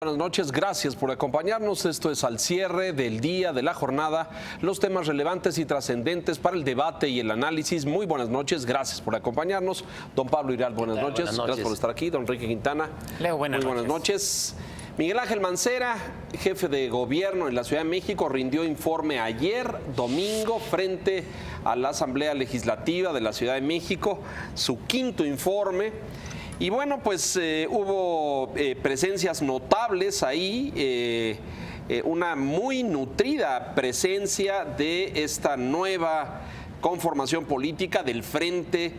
Buenas noches, gracias por acompañarnos. Esto es Al Cierre del Día, de la jornada, los temas relevantes y trascendentes para el debate y el análisis. Muy buenas noches, gracias por acompañarnos. Don Pablo Iral, buenas noches. Gracias por estar aquí. Don Enrique Quintana, Leo, buenas noches. Miguel Ángel Mancera, jefe de gobierno en la Ciudad de México, rindió informe ayer, domingo, frente a la Asamblea Legislativa de la Ciudad de México, su quinto informe. Y bueno, pues hubo presencias notables ahí, una muy nutrida presencia de esta nueva conformación política del Frente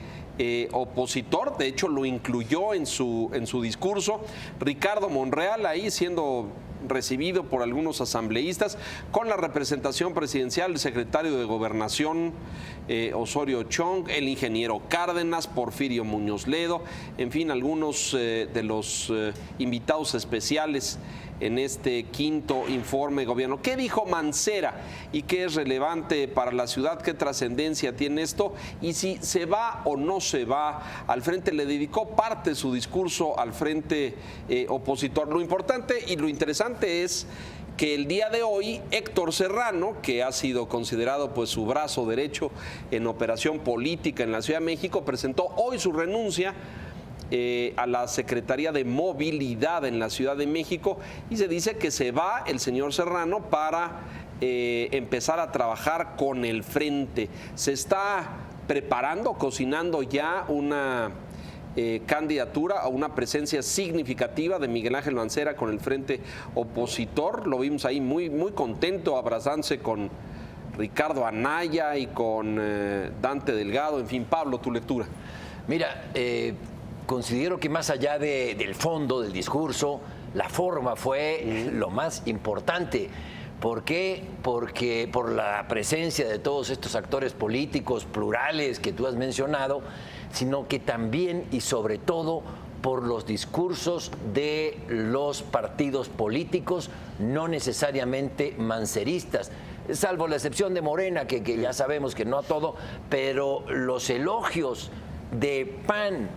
opositor. De hecho, lo incluyó en su discurso. Ricardo Monreal ahí siendo recibido por algunos asambleístas, con la representación presidencial del secretario de Gobernación, Osorio Chong, el ingeniero Cárdenas, Porfirio Muñoz Ledo, en fin, algunos de los invitados especiales en este quinto informe de gobierno. ¿Qué dijo Mancera y qué es relevante para la ciudad? ¿Qué trascendencia tiene esto? Y si se va o no se va al frente, le dedicó parte de su discurso al frente opositor. Lo importante y lo interesante es que el día de hoy Héctor Serrano, que ha sido considerado pues su brazo derecho en operación política en la Ciudad de México, presentó hoy su renuncia a la Secretaría de Movilidad en la Ciudad de México, y se dice que se va el señor Serrano para empezar a trabajar con el Frente. Se está preparando, cocinando ya una candidatura a una presencia significativa de Miguel Ángel Mancera con el Frente opositor. Lo vimos ahí muy, muy contento, abrazándose con Ricardo Anaya y con Dante Delgado. En fin, Pablo, tu lectura. Mira, considero que más allá del fondo, del discurso, la forma fue lo más importante. ¿Por qué? Porque por la presencia de todos estos actores políticos plurales que tú has mencionado, sino que también y sobre todo por los discursos de los partidos políticos, no necesariamente manceristas, salvo la excepción de Morena, que ya sabemos que no a todo, pero los elogios de PAN,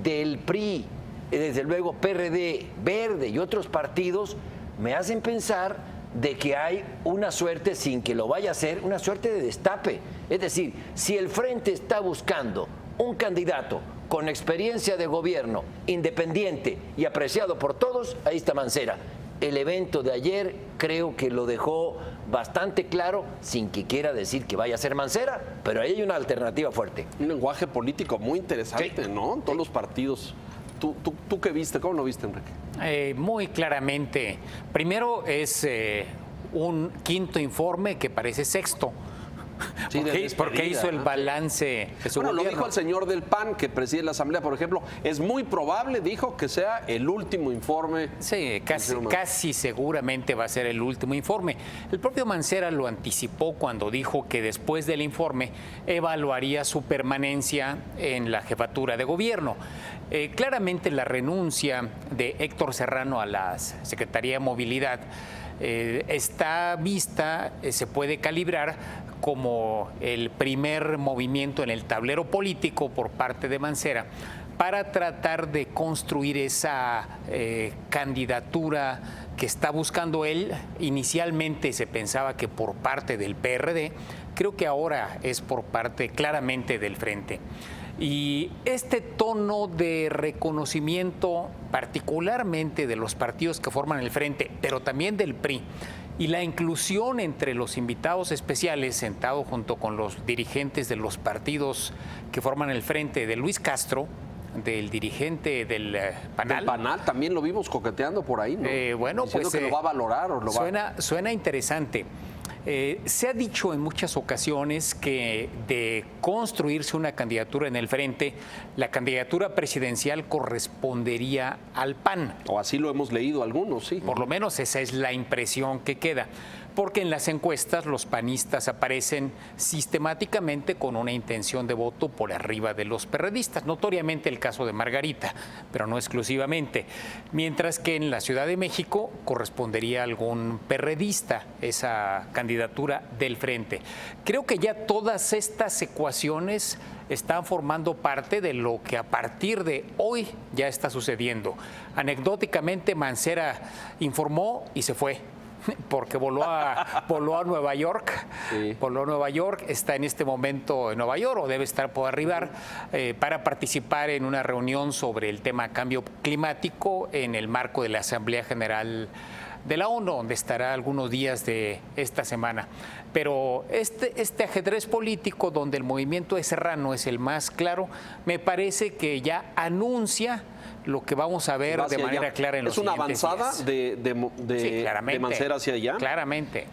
del PRI, desde luego PRD, Verde y otros partidos, me hacen pensar de que hay una suerte, sin que lo vaya a hacer, una suerte de destape. Es decir, si el Frente está buscando un candidato con experiencia de gobierno, independiente y apreciado por todos, ahí está Mancera. El evento de ayer creo que lo dejó bastante claro, sin que quiera decir que vaya a ser Mancera, pero ahí hay una alternativa fuerte. Un lenguaje político muy interesante, sí, ¿no? Todos los partidos. ¿Tú qué viste? ¿Cómo lo viste, Enrique? Muy claramente. Primero es un quinto informe que parece sexto. Sí, porque hizo el balance de su gobierno. Lo dijo el señor del PAN, que preside la Asamblea, por ejemplo. Es muy probable, dijo, que sea el último informe. Sí, casi seguramente va a ser el último informe. El propio Mancera lo anticipó cuando dijo que después del informe evaluaría su permanencia en la jefatura de gobierno. Claramente la renuncia de Héctor Serrano a la Secretaría de Movilidad está vista, se puede calibrar como el primer movimiento en el tablero político por parte de Mancera para tratar de construir esa candidatura que está buscando él. Inicialmente se pensaba que por parte del PRD, creo que ahora es por parte claramente del Frente. Y este tono de reconocimiento, particularmente de los partidos que forman el Frente, pero también del PRI, y la inclusión entre los invitados especiales, sentado junto con los dirigentes de los partidos que forman el Frente, de Luis Castro, del dirigente del PANAL. Del PANAL también lo vimos coqueteando por ahí, ¿no? Bueno, diciendo pues que lo va a valorar o lo suena interesante. Se ha dicho en muchas ocasiones que de construirse una candidatura en el Frente, la candidatura presidencial correspondería al PAN. O así lo hemos leído algunos, sí. Por lo menos esa es la impresión que queda. Porque en las encuestas los panistas aparecen sistemáticamente con una intención de voto por arriba de los perredistas. Notoriamente el caso de Margarita, pero no exclusivamente. Mientras que en la Ciudad de México correspondería a algún perredista esa candidatura del Frente. Creo que ya todas estas ecuaciones están formando parte de lo que a partir de hoy ya está sucediendo. Anecdóticamente, Mancera informó y se fue, porque voló a Nueva York. Sí. Voló a Nueva York, está en este momento en Nueva York o debe estar por arribar para participar en una reunión sobre el tema cambio climático en el marco de la Asamblea General de la ONU, donde estará algunos días de esta semana. Pero este ajedrez político, donde el movimiento de Serrano es el más claro, me parece que ya anuncia lo que vamos a ver de manera clara en los siguientes días. ¿Es una avanzada de Mancera hacia allá? Claramente.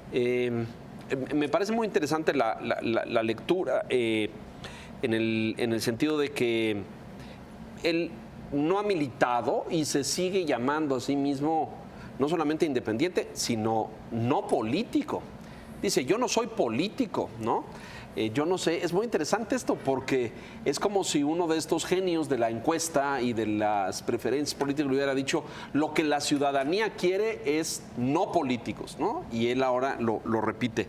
Me parece muy interesante la lectura en el sentido de que él no ha militado y se sigue llamando a sí mismo no solamente independiente, sino no político. Dice, yo no soy político, ¿no? Yo no sé, es muy interesante esto porque es como si uno de estos genios de la encuesta y de las preferencias políticas le hubiera dicho, lo que la ciudadanía quiere es no políticos, ¿no? Y él ahora lo repite.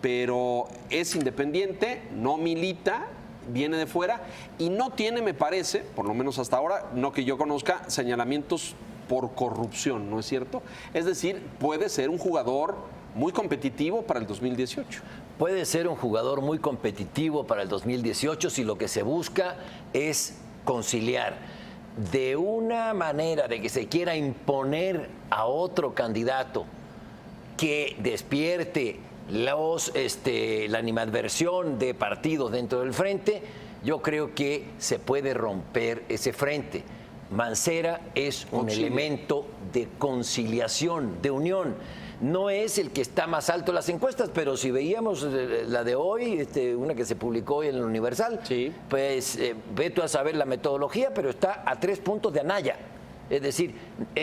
Pero es independiente, no milita, viene de fuera y no tiene, me parece, por lo menos hasta ahora, no que yo conozca, señalamientos por corrupción, ¿no es cierto? Es decir, puede ser un jugador muy competitivo para el 2018. Puede ser un jugador muy competitivo para el 2018 si lo que se busca es conciliar de una manera de que se quiera imponer a otro candidato que despierte la animadversión de partidos dentro del frente. Yo creo que se puede romper ese frente. Mancera es un elemento de conciliación, de unión. No es el que está más alto en las encuestas, pero si veíamos la de hoy, una que se publicó hoy en el Universal, sí, pues ve tú a saber la metodología, pero está a 3 puntos de Anaya. Es decir,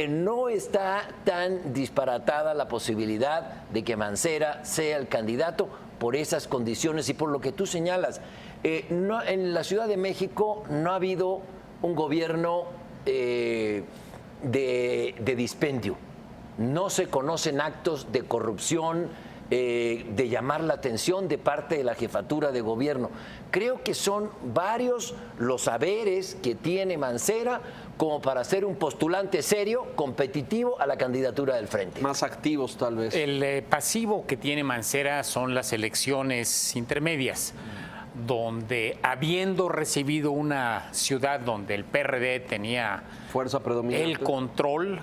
no está tan disparatada la posibilidad de que Mancera sea el candidato por esas condiciones y por lo que tú señalas. En la Ciudad de México no ha habido un gobierno de dispendio. No se conocen actos de corrupción, de llamar la atención de parte de la jefatura de gobierno. Creo que son varios los saberes que tiene Mancera como para ser un postulante serio, competitivo a la candidatura del Frente. Más activos, tal vez. El pasivo que tiene Mancera son las elecciones intermedias, donde habiendo recibido una ciudad donde el PRD tenía fuerza predominante, el control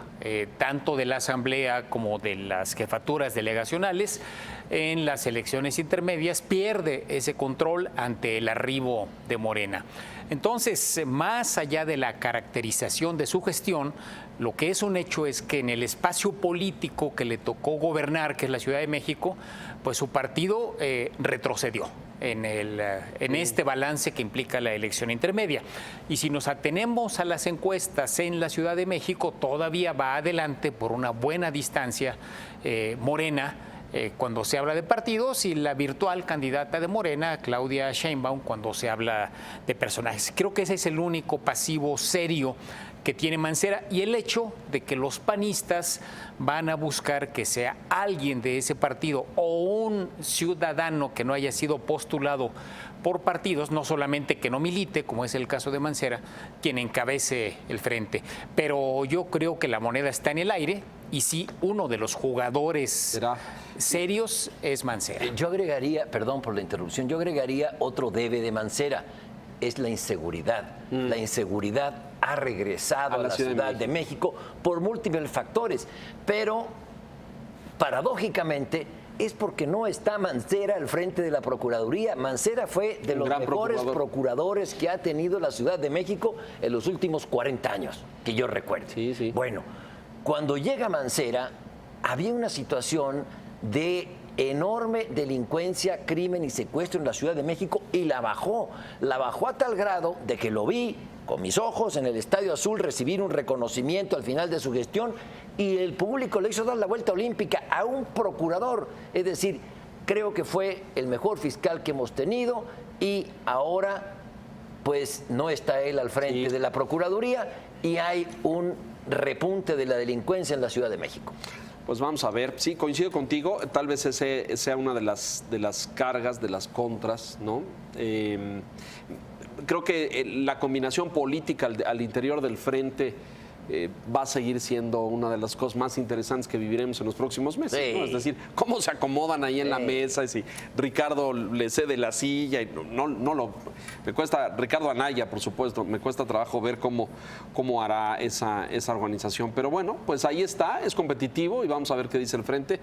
tanto de la Asamblea como de las jefaturas delegacionales, en las elecciones intermedias pierde ese control ante el arribo de Morena. Entonces, más allá de la caracterización de su gestión, lo que es un hecho es que en el espacio político que le tocó gobernar, que es la Ciudad de México, pues su partido retrocedió en este balance que implica la elección intermedia. Y si nos atenemos a las encuestas en la Ciudad de México, todavía va adelante por una buena distancia Morena, cuando se habla de partidos, y la virtual candidata de Morena, Claudia Sheinbaum, cuando se habla de personajes. Creo que ese es el único pasivo serio que tiene Mancera, y el hecho de que los panistas van a buscar que sea alguien de ese partido o un ciudadano que no haya sido postulado por partidos, no solamente que no milite, como es el caso de Mancera, quien encabece el frente. Pero yo creo que la moneda está en el aire y sí, uno de los jugadores serios es Mancera. Yo agregaría, perdón por la interrupción, yo agregaría otro debe de Mancera, es la inseguridad. La inseguridad ha regresado a la Ciudad de México por múltiples factores, pero paradójicamente es porque no está Mancera al frente de la Procuraduría. Mancera fue de los mejores procuradores que ha tenido la Ciudad de México en los últimos 40 años, que yo recuerde. Sí, sí. Bueno, cuando llega Mancera, había una situación de enorme delincuencia, crimen y secuestro en la Ciudad de México, y la bajó a tal grado de que lo vi con mis ojos en el Estadio Azul recibir un reconocimiento al final de su gestión, y el público le hizo dar la vuelta olímpica a un procurador. Es decir, creo que fue el mejor fiscal que hemos tenido, y ahora pues no está él al frente de la Procuraduría y hay un repunte de la delincuencia en la Ciudad de México. Pues vamos a ver, sí, coincido contigo, tal vez ese sea una de las cargas, de las contras, ¿no? Creo que la combinación política al interior del frente va a seguir siendo una de las cosas más interesantes que viviremos en los próximos meses, Sí. ¿no? Es decir, cómo se acomodan ahí en la mesa y si Ricardo le cede la silla y me cuesta, Ricardo Anaya, por supuesto, me cuesta trabajo ver cómo hará esa organización, pero bueno, pues ahí está, es competitivo y vamos a ver qué dice el frente.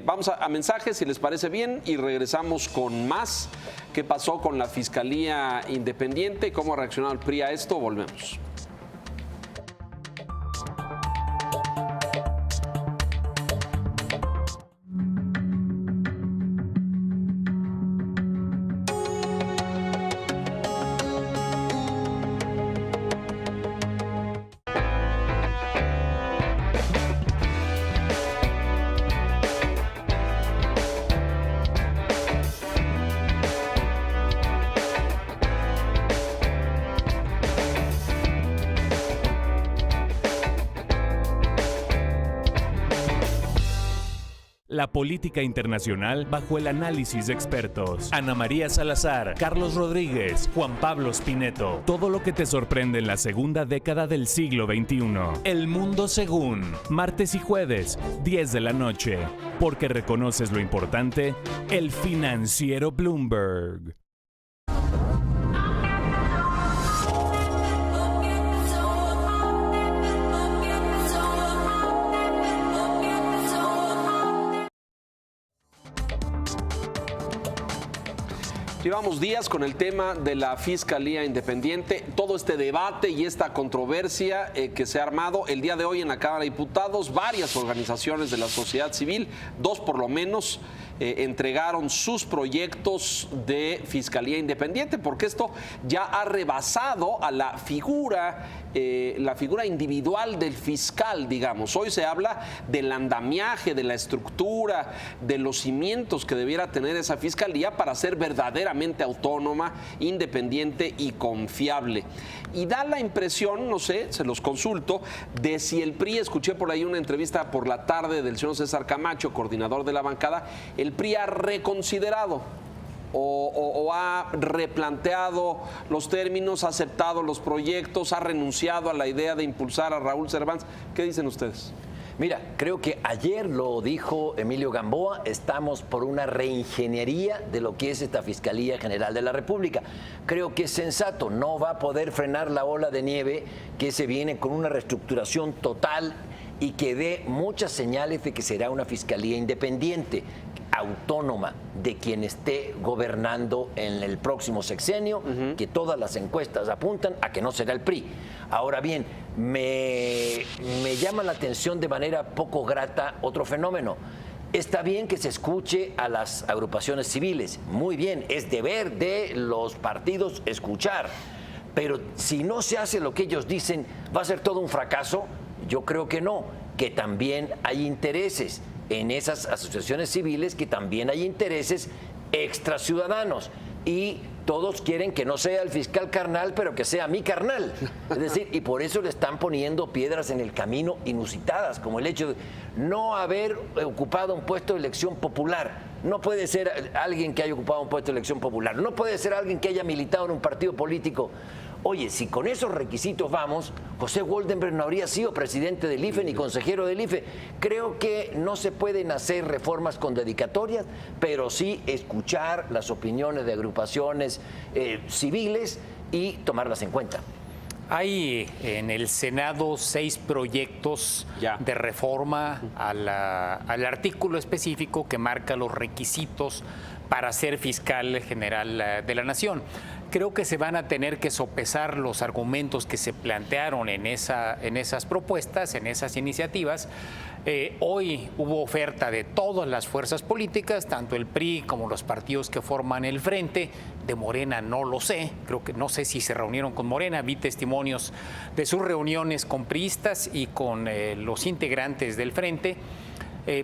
Vamos a mensajes, si les parece bien, y regresamos con más. ¿Qué pasó con la Fiscalía Independiente? ¿Cómo ha reaccionado el PRI a esto? Volvemos. La política internacional bajo el análisis de expertos. Ana María Salazar, Carlos Rodríguez, Juan Pablo Spineto. Todo lo que te sorprende en la segunda década del siglo XXI. El Mundo Según. Martes y jueves, 10 de la noche. Porque reconoces lo importante, el financiero Bloomberg. Llevamos días con el tema de la Fiscalía Independiente, todo este debate y esta controversia que se ha armado el día de hoy en la Cámara de Diputados. Varias organizaciones de la sociedad civil, 2 por lo menos, entregaron sus proyectos de Fiscalía Independiente, porque esto ya ha rebasado a la figura individual del fiscal, digamos. Hoy se habla del andamiaje, de la estructura, de los cimientos que debiera tener esa fiscalía para ser verdaderamente autónoma, independiente y confiable. Y da la impresión, no sé, se los consulto, de si el PRI, escuché por ahí una entrevista por la tarde del señor César Camacho, coordinador de la bancada, el PRI ha reconsiderado o ha replanteado los términos, ha aceptado los proyectos, ha renunciado a la idea de impulsar a Raúl Servans. ¿Qué dicen ustedes? Mira, creo que ayer lo dijo Emilio Gamboa, estamos por una reingeniería de lo que es esta Fiscalía General de la República. Creo que es sensato, no va a poder frenar la ola de nieve que se viene con una reestructuración total y que dé muchas señales de que será una Fiscalía independiente, autónoma de quien esté gobernando en el próximo sexenio, que todas las encuestas apuntan a que no será el PRI. Ahora bien, me llama la atención de manera poco grata otro fenómeno. Está bien que se escuche a las agrupaciones civiles, muy bien, es deber de los partidos escuchar, pero si no se hace lo que ellos dicen, ¿va a ser todo un fracaso? Yo creo que no, que también hay intereses en esas asociaciones civiles, que también hay intereses extraciudadanos y todos quieren que no sea el fiscal carnal, pero que sea mi carnal. Es decir, y por eso le están poniendo piedras en el camino inusitadas, como el hecho de no haber ocupado un puesto de elección popular. No puede ser alguien que haya ocupado un puesto de elección popular, no puede ser alguien que haya militado en un partido político. Oye, si con esos requisitos vamos, José Woldenberg no habría sido presidente del IFE ni consejero del IFE. Creo que no se pueden hacer reformas con dedicatorias, pero sí escuchar las opiniones de agrupaciones civiles y tomarlas en cuenta. Hay en el Senado 6 proyectos de reforma al artículo específico que marca los requisitos para ser fiscal general de la Nación. Creo que se van a tener que sopesar los argumentos que se plantearon en esas propuestas, en esas iniciativas. Hoy hubo oferta de todas las fuerzas políticas, tanto el PRI como los partidos que forman el Frente. De Morena no lo sé, creo que no sé si se reunieron con Morena, vi testimonios de sus reuniones con priistas y con los integrantes del Frente.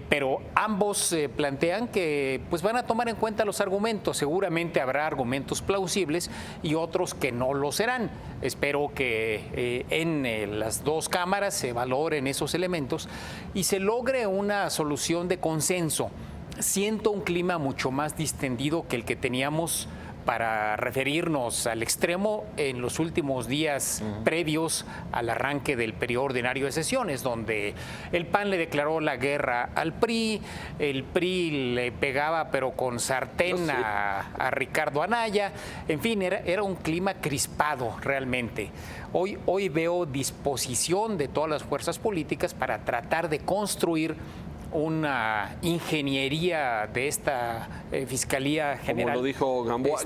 Pero ambos plantean que pues van a tomar en cuenta los argumentos. Seguramente habrá argumentos plausibles y otros que no lo serán. Espero que en las dos cámaras se valoren esos elementos y se logre una solución de consenso. Siento un clima mucho más distendido que el que teníamos para referirnos al extremo en los últimos días previos al arranque del periodo ordinario de sesiones, donde el PAN le declaró la guerra al PRI, el PRI le pegaba pero con sartén a Ricardo Anaya, en fin, era un clima crispado realmente. Hoy veo disposición de todas las fuerzas políticas para tratar de construir una ingeniería de esta Fiscalía General. Como lo dijo Gamboa.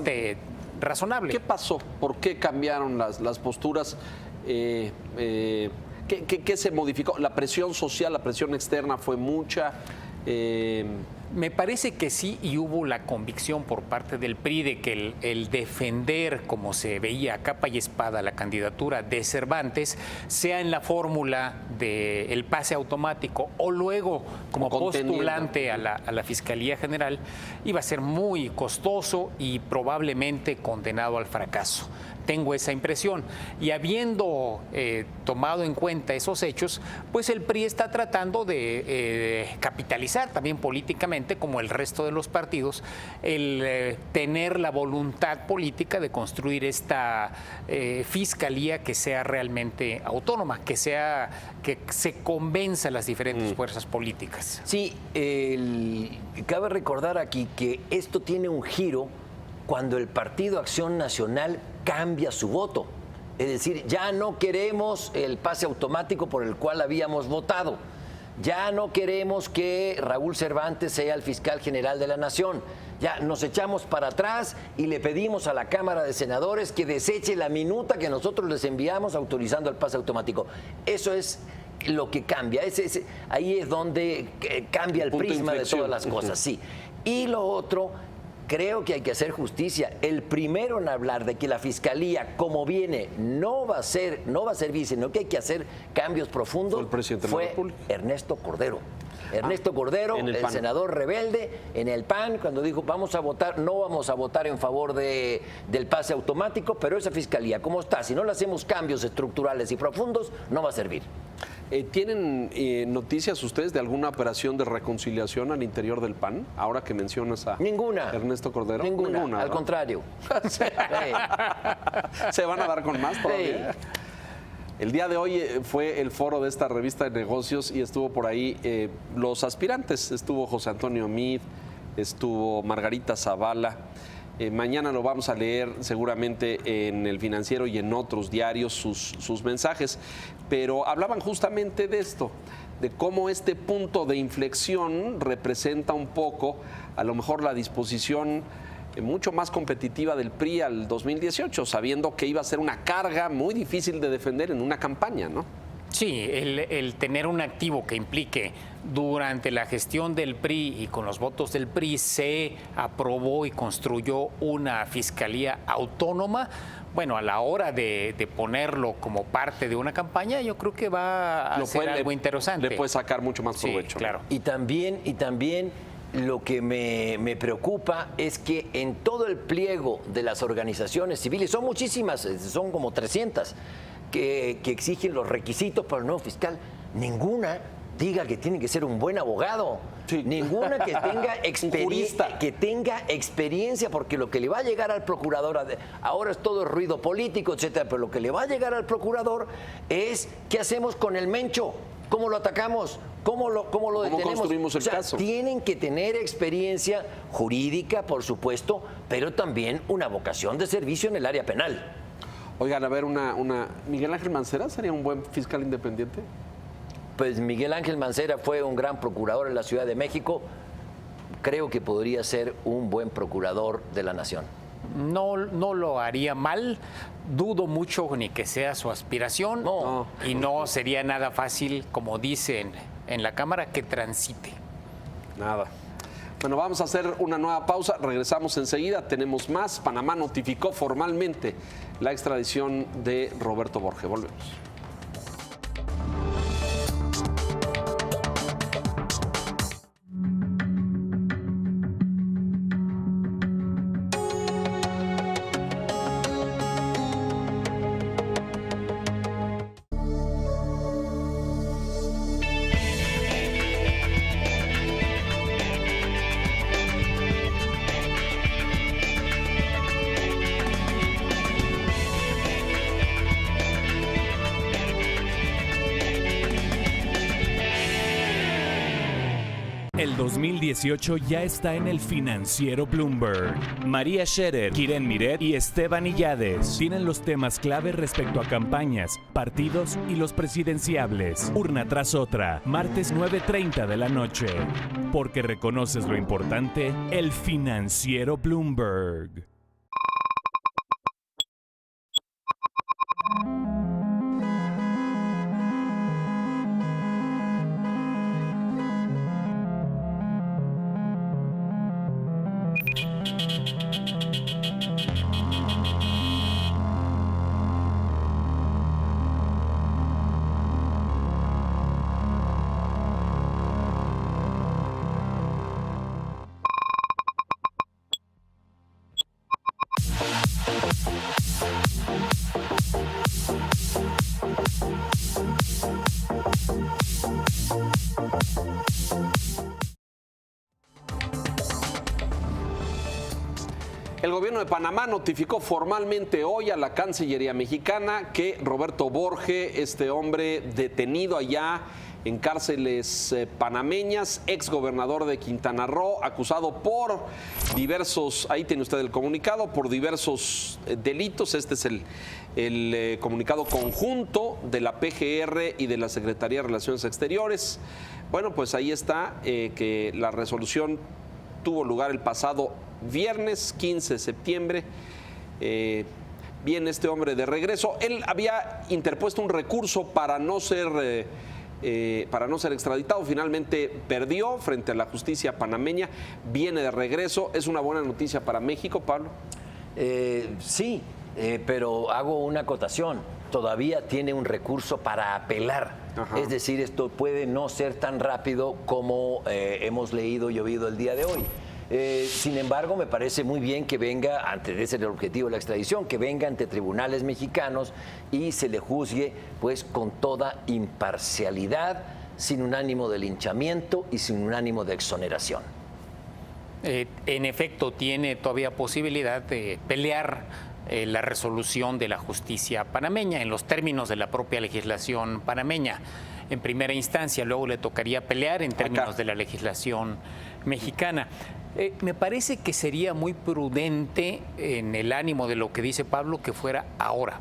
Razonable. ¿Qué pasó? ¿Por qué cambiaron las posturas? ¿Qué se modificó? ¿La presión social, la presión externa fue mucha? Me parece que sí, y hubo la convicción por parte del PRI de que el defender, como se veía a capa y espada, la candidatura de Cervantes, sea en la fórmula del pase automático o luego como postulante a la Fiscalía General, iba a ser muy costoso y probablemente condenado al fracaso. Tengo esa impresión. Y habiendo tomado en cuenta esos hechos, pues el PRI está tratando de capitalizar también políticamente, como el resto de los partidos, el tener la voluntad política de construir esta fiscalía que sea realmente autónoma, que se convenza a las diferentes fuerzas políticas. Sí, cabe recordar aquí que esto tiene un giro cuando el Partido Acción Nacional cambia su voto. Es decir, ya no queremos el pase automático por el cual habíamos votado. Ya no queremos que Raúl Cervantes sea el fiscal general de la Nación. Ya nos echamos para atrás y le pedimos a la Cámara de Senadores que deseche la minuta que nosotros les enviamos autorizando el pase automático. Eso es lo que cambia. Ahí es donde cambia el prisma de todas las cosas. Sí. Y lo otro, creo que hay que hacer justicia. El primero en hablar de que la Fiscalía, como viene, no va a servir, sino que hay que hacer cambios profundos, fue Ernesto Cordero. Ernesto Cordero, el senador rebelde, en el PAN, cuando dijo no vamos a votar en favor del pase automático, pero esa Fiscalía, como está, si no le hacemos cambios estructurales y profundos, no va a servir. ¿Tienen noticias ustedes de alguna operación de reconciliación al interior del PAN? Ahora que mencionas a Ernesto Cordero. Ninguna, al contrario. ¿Se van a dar con más todavía? Sí. El día de hoy fue el foro de esta revista de negocios y estuvo por ahí los aspirantes. Estuvo José Antonio Meade, estuvo Margarita Zavala. Mañana lo vamos a leer seguramente en El Financiero y en otros diarios sus mensajes. Pero hablaban justamente de esto, de cómo este punto de inflexión representa un poco, a lo mejor, la disposición mucho más competitiva del PRI al 2018, sabiendo que iba a ser una carga muy difícil de defender en una campaña, ¿no? Sí, el tener un activo que implique durante la gestión del PRI y con los votos del PRI se aprobó y construyó una fiscalía autónoma. Bueno, a la hora de ponerlo como parte de una campaña, yo creo que va a ser algo interesante. Le puede sacar mucho más provecho. Sí, claro. Y también lo que me preocupa es que en todo el pliego de las organizaciones civiles, son muchísimas, son como 300, que exigen los requisitos para el nuevo fiscal, ninguna diga que tiene que ser un buen abogado, ninguna que tenga experiencia, porque lo que le va a llegar al procurador, ahora es todo ruido político, etcétera, pero lo que le va a llegar al procurador es ¿qué hacemos con el Mencho? ¿Cómo lo atacamos? ¿Cómo lo detenemos? ¿Cómo construimos el caso? Tienen que tener experiencia jurídica, por supuesto, pero también una vocación de servicio en el área penal. Oigan, a ver, ¿Miguel Ángel Mancera sería un buen fiscal independiente? Pues Miguel Ángel Mancera fue un gran procurador en la Ciudad de México. Creo que podría ser un buen procurador de la nación. No lo haría mal, dudo mucho ni que sea su aspiración, y no sería nada fácil, como dicen en la Cámara, que transite. Nada. Bueno, vamos a hacer una nueva pausa, regresamos enseguida, tenemos más. Panamá notificó formalmente la extradición de Roberto Borge. Volvemos. El 2018 ya está en el financiero Bloomberg. María Scherer, Kiren Miret y Esteban Illades tienen los temas clave respecto a campañas, partidos y los presidenciables. Urna tras otra, martes 9:30 de la noche. Porque reconoces lo importante, el financiero Bloomberg. El gobierno de Panamá notificó formalmente hoy a la Cancillería mexicana que Roberto Borge, este hombre detenido allá en cárceles panameñas, exgobernador de Quintana Roo, acusado por diversos, ahí tiene usted el comunicado, por diversos delitos. Este es el comunicado conjunto de la PGR y de la Secretaría de Relaciones Exteriores. Bueno, pues ahí está, que la resolución tuvo lugar el pasado viernes 15 de septiembre. Viene este hombre de regreso. Él había interpuesto un recurso para no ser extraditado. Finalmente perdió frente a la justicia panameña. Viene de regreso. ¿Es una buena noticia para México, Pablo? Sí, pero hago una acotación. Todavía tiene un recurso para apelar. Ajá. Es decir, esto puede no ser tan rápido como hemos leído y oído el día de hoy. Sin embargo, me parece muy bien que venga, antes de ser el objetivo de la extradición, que venga ante tribunales mexicanos y se le juzgue pues con toda imparcialidad, sin un ánimo de linchamiento y sin un ánimo de exoneración. En efecto, tiene todavía posibilidad de pelear la resolución de la justicia panameña en los términos de la propia legislación panameña. En primera instancia, luego le tocaría pelear en términos de la legislación mexicana. Me parece que sería muy prudente, en el ánimo de lo que dice Pablo, que fuera ahora.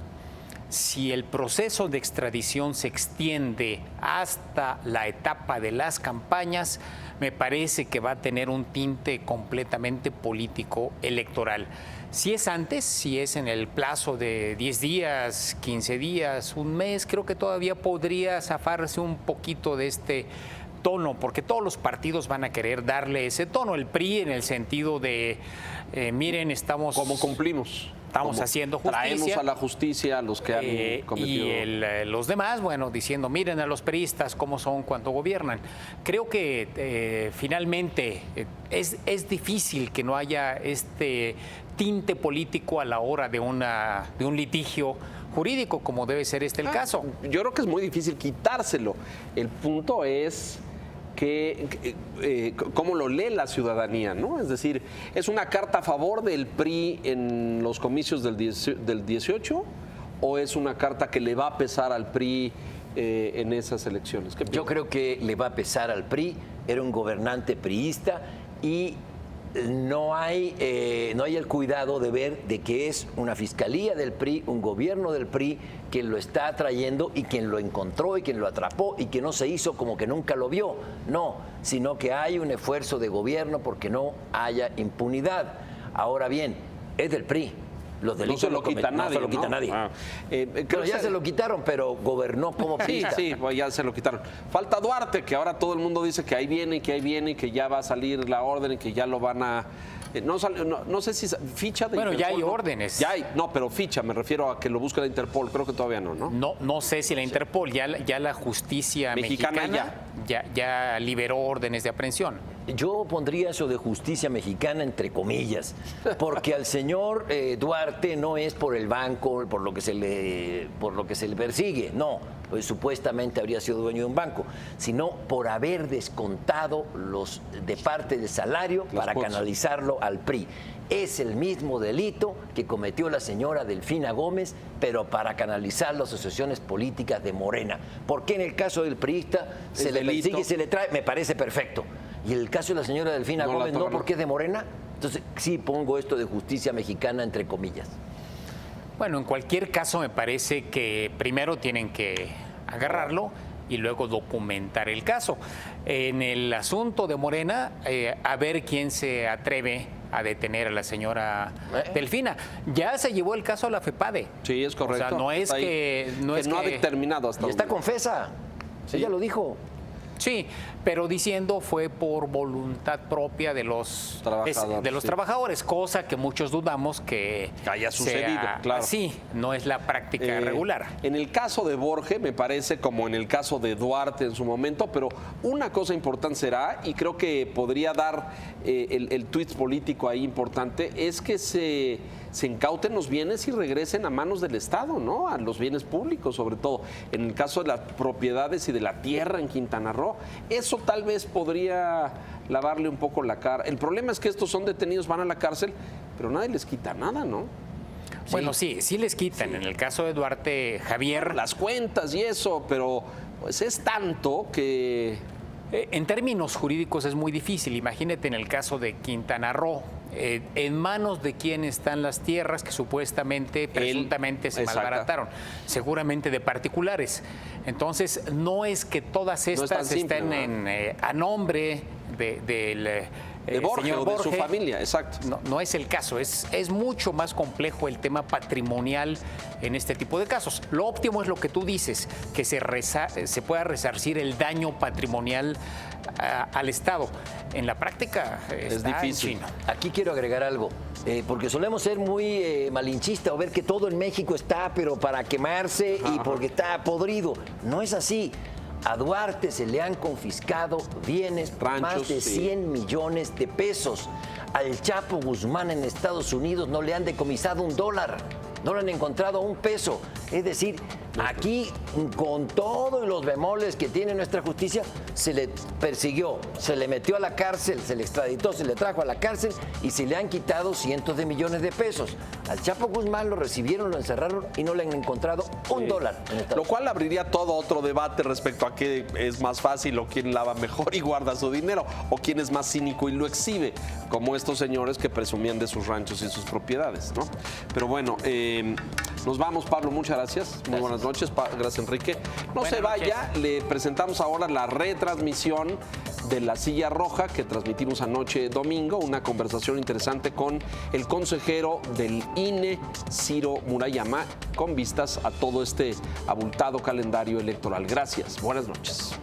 Si el proceso de extradición se extiende hasta la etapa de las campañas, me parece que va a tener un tinte completamente político electoral. Si es antes, si es en el plazo de 10 días, 15 días, un mes, creo que todavía podría zafarse un poquito de este tono, porque todos los partidos van a querer darle ese tono. El PRI en el sentido de, miren, estamos... ¿Cómo cumplimos? Estamos haciendo justicia. Traemos a la justicia a los que han cometido... Y los demás, bueno, diciendo, miren a los priistas cómo son cuando gobiernan. Creo que finalmente es difícil que no haya este tinte político a la hora de un litigio jurídico, como debe ser el caso. Yo creo que es muy difícil quitárselo. El punto es cómo lo lee la ciudadanía, ¿no? Es decir, ¿es una carta a favor del PRI en los comicios del 18 o es una carta que le va a pesar al PRI en esas elecciones? Yo creo que le va a pesar al PRI. Era un gobernante priista y no hay el cuidado de ver de que es una fiscalía del PRI, un gobierno del PRI quien lo está trayendo y quien lo encontró y quien lo atrapó y que no se hizo como que nunca lo vio. No, sino que hay un esfuerzo de gobierno porque no haya impunidad. Ahora bien, es del PRI. Los delitos no se lo quita nadie. No se lo quita nadie. Pero ya se lo quitaron, pero gobernó como priista. Sí, pues ya se lo quitaron. Falta Duarte, que ahora todo el mundo dice que ahí viene y que ya va a salir la orden y que ya lo van a... No sé si ficha de Bueno, Interpol, ya hay órdenes. Ya hay, pero ficha, me refiero a que lo busque la Interpol, creo que todavía no, ¿no? No sé si la Interpol, ya la justicia mexicana ya liberó órdenes de aprehensión. Yo pondría eso de justicia mexicana entre comillas, porque al señor Duarte no es por el banco, por lo que se le persigue, no, pues supuestamente habría sido dueño de un banco, sino por haber descontado de parte del salario para canalizarlo al PRI. Es el mismo delito que cometió la señora Delfina Gómez, pero para canalizar las asociaciones políticas de Morena. ¿Por qué en el caso del priista se le persigue y se le trae? Me parece perfecto. Y el caso de la señora Delfina No la Gómez, no, tocan. porque es de Morena. Entonces, sí pongo esto de justicia mexicana entre comillas. Bueno, en cualquier caso me parece que primero tienen que agarrarlo y luego documentar el caso. En el asunto de Morena, a ver quién se atreve a detener a la señora Delfina. Ya se llevó el caso a la FEPADE. Sí, es correcto. O sea, no es Está ahí. que... No, es no ha que- determinado hasta Y está dónde. confesa. Sí. Ella lo dijo. Sí, pero diciendo fue por voluntad propia de los Trabajadores, sí. trabajadores, cosa que muchos dudamos que haya sucedido, sea claro. así, no es la práctica regular. En el caso de Borge, me parece como en el caso de Duarte en su momento, pero una cosa importante será, y creo que podría dar el tuit político ahí importante, es que se incauten los bienes y regresen a manos del Estado, ¿no? A los bienes públicos, sobre todo. En el caso de las propiedades y de la tierra en Quintana Roo, eso tal vez podría lavarle un poco la cara. El problema es que estos son detenidos, van a la cárcel, pero nadie les quita nada, ¿no? Bueno, sí les quitan. En el caso de Duarte, Javier, Las cuentas y eso, pero pues es tanto que... en términos jurídicos es muy difícil. Imagínate en el caso de Quintana Roo, en manos de quién están las tierras que supuestamente, presuntamente se exacto. malbarataron, seguramente de particulares. Entonces, no es que todas es tan estas simple, estén a nombre del De Borge señor o de su Borge. familia, exacto. No es el caso, es mucho más complejo el tema patrimonial en este tipo de casos. Lo óptimo es lo que tú dices, que se pueda resarcir el daño patrimonial al Estado. En la práctica está difícil. en chino. Aquí quiero agregar algo, porque solemos ser muy malinchistas o ver que todo en México está, pero para quemarse y porque está podrido. No es así. A Duarte se le han confiscado bienes por Ranchos, más de sí. 100 millones de pesos. Al Chapo Guzmán en Estados Unidos no le han decomisado $1. No le han encontrado un peso. Es decir, aquí, con todos los bemoles que tiene nuestra justicia, se le persiguió, se le metió a la cárcel, se le extraditó, se le trajo a la cárcel y se le han quitado cientos de millones de pesos. Al Chapo Guzmán lo recibieron, lo encerraron y no le han encontrado $1 en Estados Lo cual abriría todo otro debate respecto a qué es más fácil o quién lava mejor y guarda su dinero o quién es más cínico y lo exhibe, como estos señores que presumían de sus ranchos y sus propiedades, ¿no? Pero bueno, nos vamos, Pablo, muchas gracias. Muy buenas noches, gracias, Enrique. No Buenas se vaya, noches. le presentamos ahora la retransmisión de La Silla Roja que transmitimos anoche domingo, una conversación interesante con el consejero del INE, Ciro Murayama, con vistas a todo este abultado calendario electoral. Gracias, buenas noches.